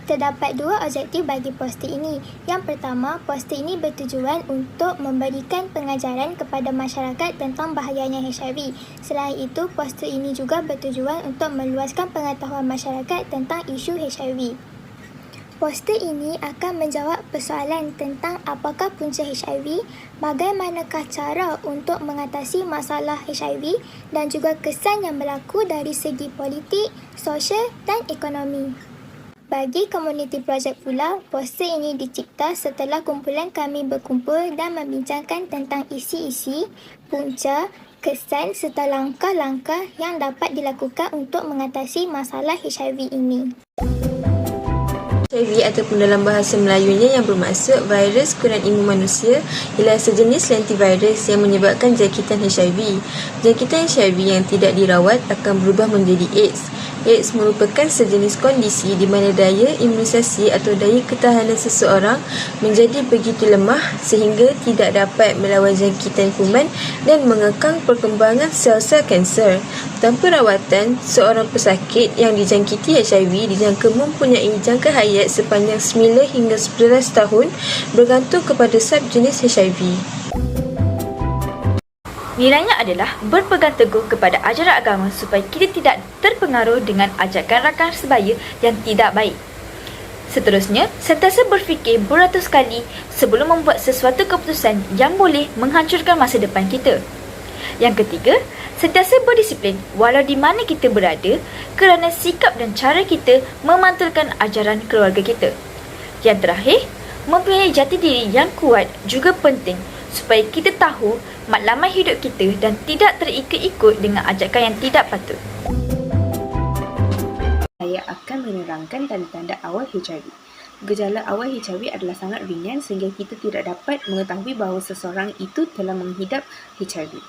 Terdapat dua objektif bagi poster ini. Yang pertama, poster ini bertujuan untuk memberikan pengajaran kepada masyarakat tentang bahayanya HIV. Selain itu, poster ini juga bertujuan untuk meluaskan pengetahuan masyarakat tentang isu HIV. Poster ini akan menjawab persoalan tentang apakah punca HIV, bagaimanakah cara untuk mengatasi masalah HIV dan juga kesan yang berlaku dari segi politik, sosial dan ekonomi. Bagi komuniti projek pula, poster ini dicipta setelah kumpulan kami berkumpul dan membincangkan tentang isi-isi, punca, kesan serta langkah-langkah yang dapat dilakukan untuk mengatasi masalah HIV ini. HIV ataupun dalam bahasa Melayunya yang bermaksud virus kurang imun manusia ialah sejenis lentivirus yang menyebabkan jangkitan HIV. Jangkitan HIV yang tidak dirawat akan berubah menjadi AIDS. AIDS merupakan sejenis kondisi di mana daya imunisasi atau daya ketahanan seseorang menjadi begitu lemah sehingga tidak dapat melawan jangkitan kuman dan mengekang perkembangan sel-sel kanser. Tanpa rawatan, seorang pesakit yang dijangkiti HIV dijangka mempunyai jangka hayat sepanjang 9 hingga 11 tahun bergantung kepada subjenis HIV. Nilainya adalah berpegang teguh kepada ajaran agama supaya kita tidak terpengaruh dengan ajakan rakan sebaya yang tidak baik. Seterusnya, sentiasa berfikir beratus kali sebelum membuat sesuatu keputusan yang boleh menghancurkan masa depan kita. Yang ketiga, sentiasa berdisiplin walau di mana kita berada kerana sikap dan cara kita memantulkan ajaran keluarga kita. Yang terakhir, mempunyai jati diri yang kuat juga penting supaya kita tahu matlamat hidup kita dan tidak terikut-ikut dengan ajakan yang tidak patut. Saya akan menerangkan tanda-tanda awal HIV. Gejala awal HIV adalah sangat ringan sehingga kita tidak dapat mengetahui bahawa seseorang itu telah menghidap HIV.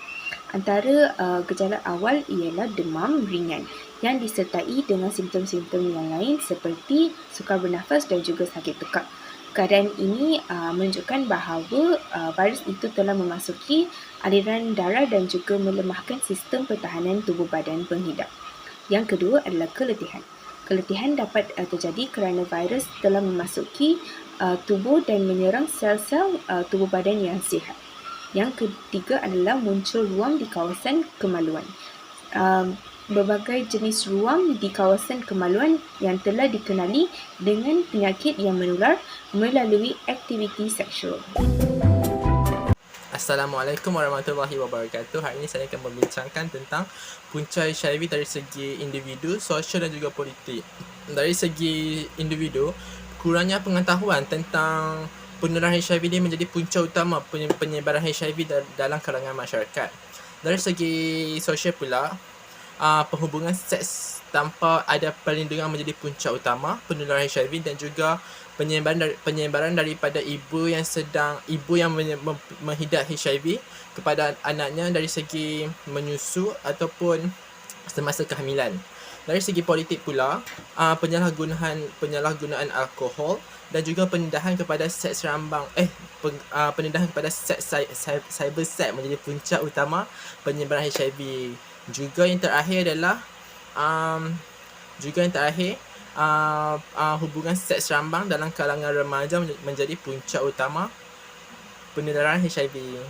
Antara gejala awal ialah demam ringan yang disertai dengan simptom-simptom yang lain seperti sukar bernafas dan juga sakit tekak. Keadaan ini menunjukkan bahawa virus itu telah memasuki aliran darah dan juga melemahkan sistem pertahanan tubuh badan penghidap. Yang kedua adalah keletihan. Keletihan dapat terjadi kerana virus telah memasuki tubuh dan menyerang sel-sel tubuh badan yang sihat. Yang ketiga adalah muncul ruam di kawasan kemaluan. Berbagai jenis ruam di kawasan kemaluan yang telah dikenali dengan penyakit yang menular melalui aktiviti seksual. Assalamualaikum warahmatullahi wabarakatuh. Hari ini saya akan membincangkan tentang punca HIV dari segi individu, sosial dan juga politik. Dari segi individu, kurangnya pengetahuan tentang penularan HIV ini menjadi punca utama penyebaran HIV dalam kalangan masyarakat. Dari segi sosial pula, penghubungan seks tanpa ada perlindungan menjadi punca utama penularan HIV dan juga penyebaran daripada ibu yang menghidap HIV kepada anaknya dari segi menyusu ataupun semasa kehamilan. Dari segi politik pula, penyalahgunaan alkohol dan juga penindahan kepada seks rambang penindahan kepada seks cyber sex menjadi punca utama penyebaran HIV. Juga yang terakhir adalah hubungan seks rambang dalam kalangan remaja menjadi punca utama penularan HIV.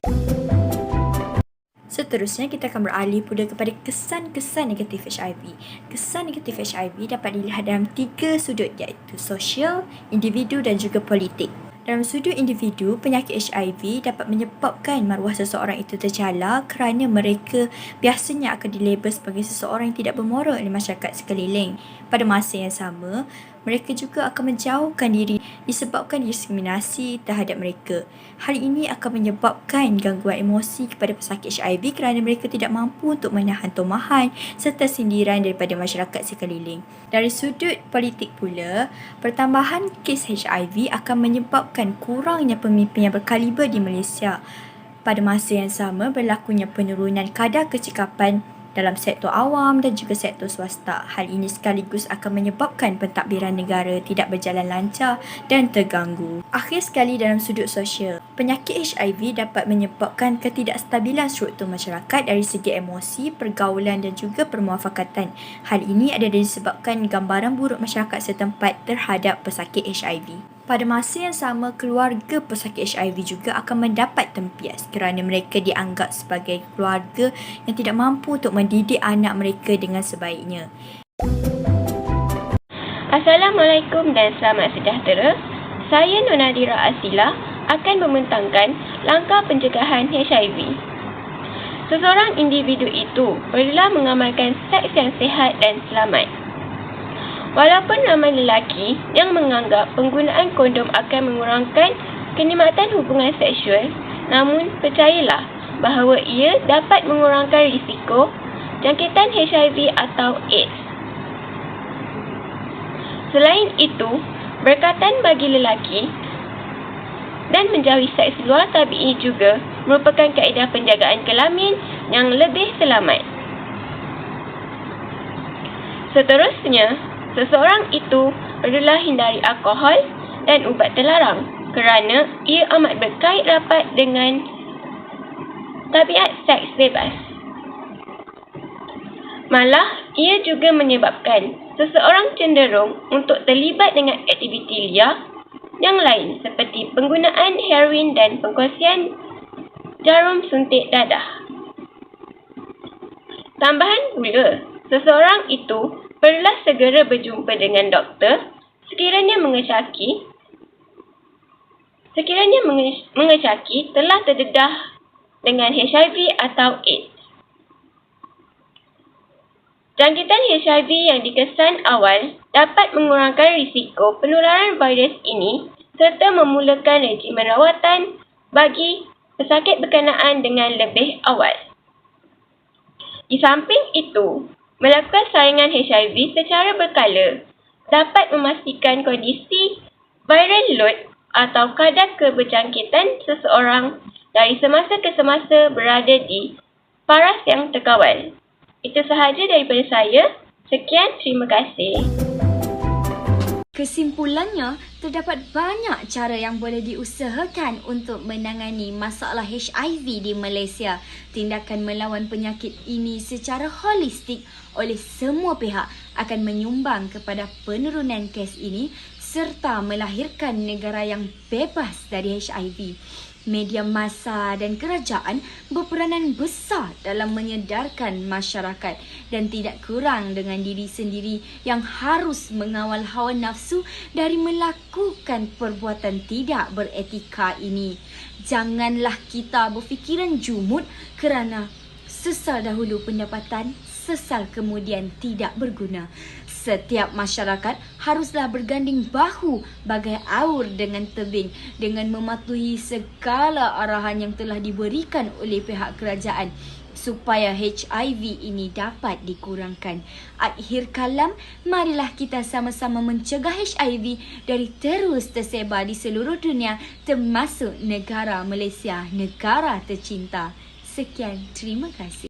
Seterusnya, kita akan beralih pula kepada kesan-kesan negatif HIV. Kesan negatif HIV dapat dilihat dalam 3 sudut iaitu sosial, individu dan juga politik. Dalam sudut individu, penyakit HIV dapat menyebabkan maruah seseorang itu tercalar kerana mereka biasanya akan dilabel sebagai seseorang yang tidak bermoral oleh masyarakat sekeliling. Pada masa yang sama, mereka juga akan menjauhkan diri disebabkan diskriminasi terhadap mereka. Hal ini akan menyebabkan gangguan emosi kepada pesakit HIV kerana mereka tidak mampu untuk menahan tomahan serta sindiran daripada masyarakat sekeliling. Dari sudut politik pula, pertambahan kes HIV akan menyebabkan kurangnya pemimpin yang berkaliber di Malaysia. Pada masa yang sama, berlakunya penurunan kadar kecekapan dalam sektor awam dan juga sektor swasta. Hal ini sekaligus akan menyebabkan pentadbiran negara tidak berjalan lancar dan terganggu. Akhir sekali, dalam sudut sosial, penyakit HIV dapat menyebabkan ketidakstabilan struktur masyarakat dari segi emosi, pergaulan dan juga permuafakatan. Hal ini adalah disebabkan gambaran buruk masyarakat setempat terhadap pesakit HIV. Pada masa yang sama, keluarga pesakit HIV juga akan mendapat tempias kerana mereka dianggap sebagai keluarga yang tidak mampu untuk mendidik anak mereka dengan sebaiknya. Assalamualaikum dan selamat sejahtera. Saya Nonadira Asila akan membentangkan langkah pencegahan HIV. Seseorang individu itu perlulah mengamalkan seks yang sihat dan selamat. Walaupun ramai lelaki yang menganggap penggunaan kondom akan mengurangkan kenikmatan hubungan seksual, namun percayalah bahawa ia dapat mengurangkan risiko jangkitan HIV atau AIDS. Selain itu, berkatan bagi lelaki dan menjauhi seks luar tabi'i juga merupakan kaedah penjagaan kelamin yang lebih selamat. Seterusnya, seseorang itu perlulah hindari alkohol dan ubat terlarang kerana ia amat berkait rapat dengan tabiat seks bebas. Malah, ia juga menyebabkan seseorang cenderung untuk terlibat dengan aktiviti liar yang lain seperti penggunaan heroin dan pengkongsian jarum suntik dadah. Tambahan pula, seseorang itu perlulah segera berjumpa dengan doktor sekiranya mengecaki telah terdedah dengan HIV atau AIDS. Jangkitan HIV yang dikesan awal dapat mengurangkan risiko penularan virus ini serta memulakan regimen rawatan bagi pesakit berkenaan dengan lebih awal. Di samping itu, melakukan saringan HIV secara berkala dapat memastikan kondisi viral load atau kadar keberjangkitan seseorang dari semasa ke semasa berada di paras yang terkawal. Itu sahaja daripada saya. Sekian, terima kasih. Kesimpulannya, terdapat banyak cara yang boleh diusahakan untuk menangani masalah HIV di Malaysia. Tindakan melawan penyakit ini secara holistik oleh semua pihak akan menyumbang kepada penurunan kes ini serta melahirkan negara yang bebas dari HIV. Media massa dan kerajaan berperanan besar dalam menyedarkan masyarakat dan tidak kurang dengan diri sendiri yang harus mengawal hawa nafsu dari melakukan perbuatan tidak beretika ini. Janganlah kita berfikiran jumud kerana sesal dahulu pendapatan, sesal kemudian tidak berguna. Setiap masyarakat haruslah berganding bahu bagai aur dengan tebing dengan mematuhi segala arahan yang telah diberikan oleh pihak kerajaan supaya HIV ini dapat dikurangkan. Akhir kalam, marilah kita sama-sama mencegah HIV dari terus tersebar di seluruh dunia termasuk negara Malaysia, negara tercinta. Sekian, terima kasih.